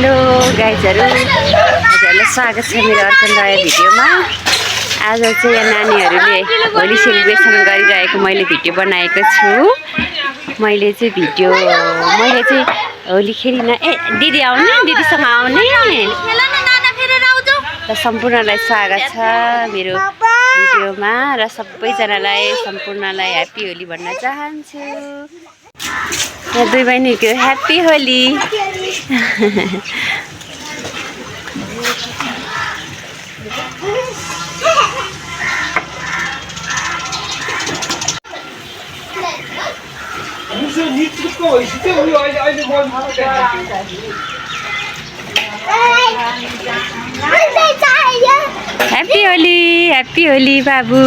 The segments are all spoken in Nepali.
हेलो गाइजहरु, हजुरलाई स्वागत छ मेरो अर्को नयाँ भिडियोमा। आज चाहिँ यहाँ नानीहरूले होली सेलिब्रेसन गरिरहेको मैले भिडियो बनाएको छु। मैले चाहिँ होली खेलिन। दिदी आउने, दिदीसँग आउने र सम्पूर्णलाई स्वागत छ मेरो भिडियोमा र सबैजनालाई सम्पूर्णलाई ह्याप्पी होली भन्न चाहन्छु। यहाँ दुई बहिनीको happy Holi. Happy Holi, happy Holi बाबु।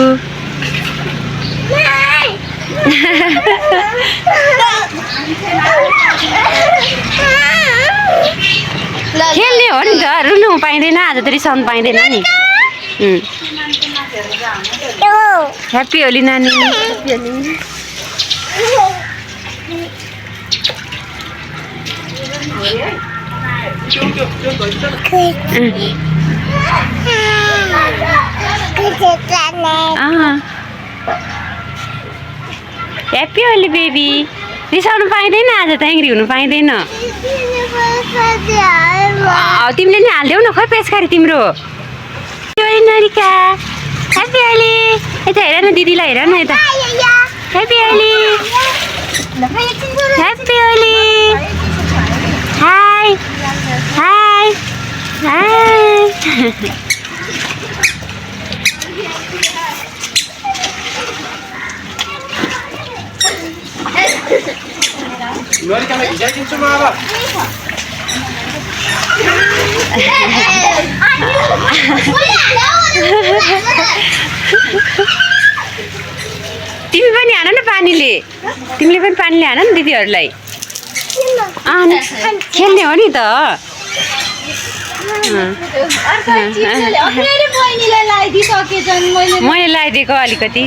खेल्ने हो नि त, रुनु पाइँदैन आज त, रिसाउनु पाइँदैन नि। ह्याप्पी होली नानी। Happy Holi baby. रिसाउनु पाइँदैन आज त, एङ्ग्री हुनु पाइँदैन। तिमीले नि हालिदेऊ न खोइ पेचकारी तिम्रो। नरिका ह्याप्पी होली। यता हेर न दिदीलाई, हेर न यता। Happy Holi, happy Holi. High high high. Norica lagi jadi cuma apa? तिमी पनि हान न पानीले, तिमीले पनि पानीले हान न दिदीहरूलाई। खेल्ने हो नि त। मैले लगाइदिएको अलिकति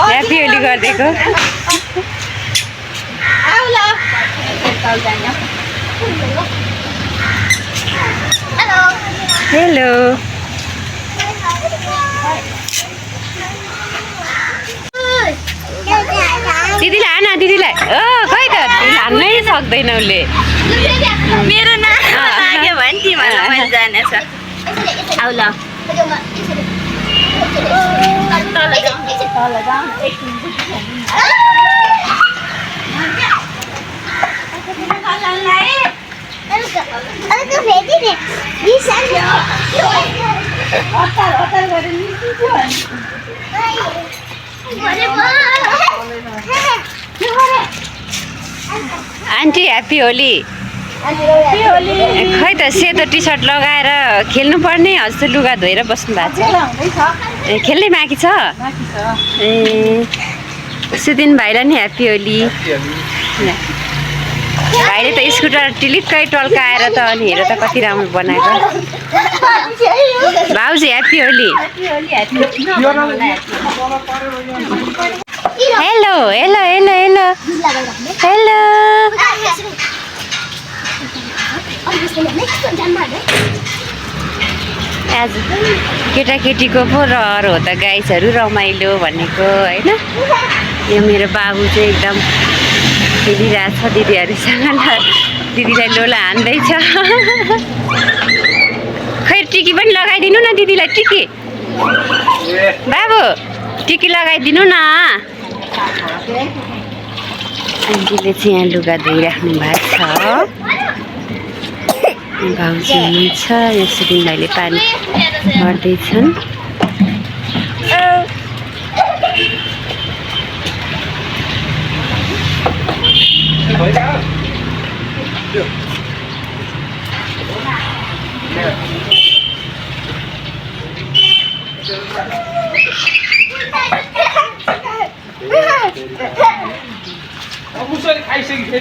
ह्याप्पी होली गरिदिएको। हेलो दिदीलाई हान, दिदीलाई। खै त हान्नै सक्दैन उसले। मेरो नाम लाग्यो भने तिमीलाई मैले जानेछ। आउ ल आन्टी ह्याप्पी होली। खै त सेतो टी सर्ट लगाएर खेल्नुपर्ने जस्तो लुगा धोएर बस्नु भएको छ। खेल्नै बाँकी छ। सुदिन भाइलाई नि ह्याप्पी होली। भाइले त स्कुटर टिलिक्कै टल्काएर त, अनि हेर त कति राम्रो बनाएको। भाउजू happy Holi. Hello hello hello hello hello. आज केटाकेटीको पो रहर हो त गाइसहरू, रमाइलो भनेको होइन। यो मेरो बाबु चाहिँ एकदम खेलिरहेछ दिदीहरूसँग। दिदीलाई लोला हान्दैछ। खै टिकी पनि लगाइदिनु न दिदीलाई, टिकी। बाबु टिकी लगाइदिनु न। आन्टीले चाहिँ यहाँ लुगा धोइराख्नु भएको छ। भाउजू हुनुहुन्छ, यहाँ सुदिन भाइले पानी भर्दैछन्।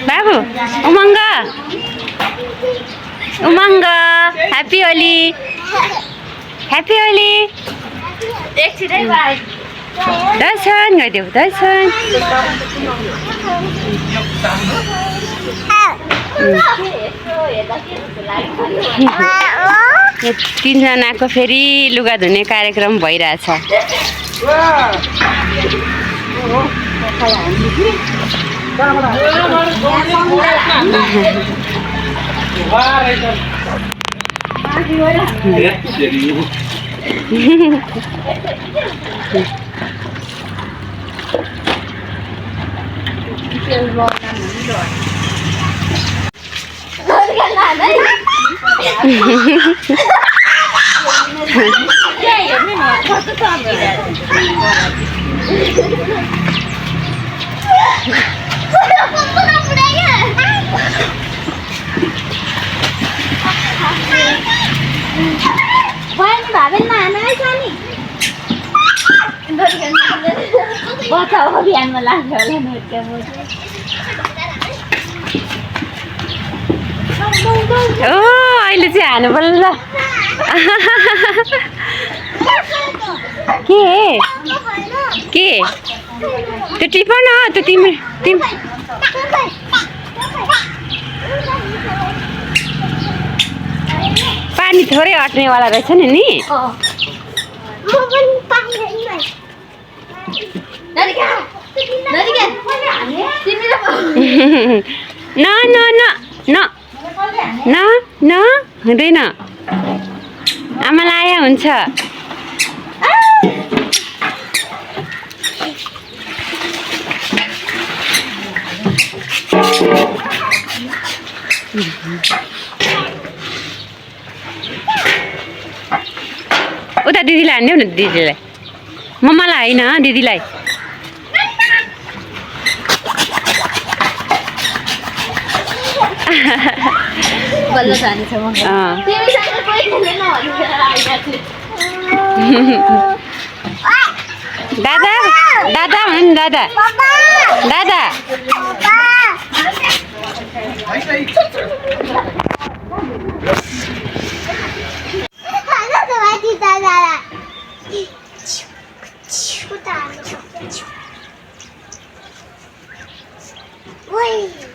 बाबु उमङ्ग उमङ्ग ह्याप्पी होली, ह्याप्पी होली। दर्शन गरिदेऊ, दर्शन। यो तिनजनाको फेरि लुगा धुने कार्यक्रम भइरहेछ। बचाउ अभियानमा लाग्यो होला नृत्य ओ अहिले चाहिँ हानु पर्यो ल। के त्यो टिप न त्यो तिमी पानी थोरै अट्नेवाला रहेछ नि। न न न न न न हुँदैन, आमालाई आया हुन्छ। उता दिदीलाई हान्देऊ न, दिदीलाई मम्मालाई होइन दिदीलाई। बल्ल जानेछ म दादा दादा हुनु नि, दादा दादा Wait.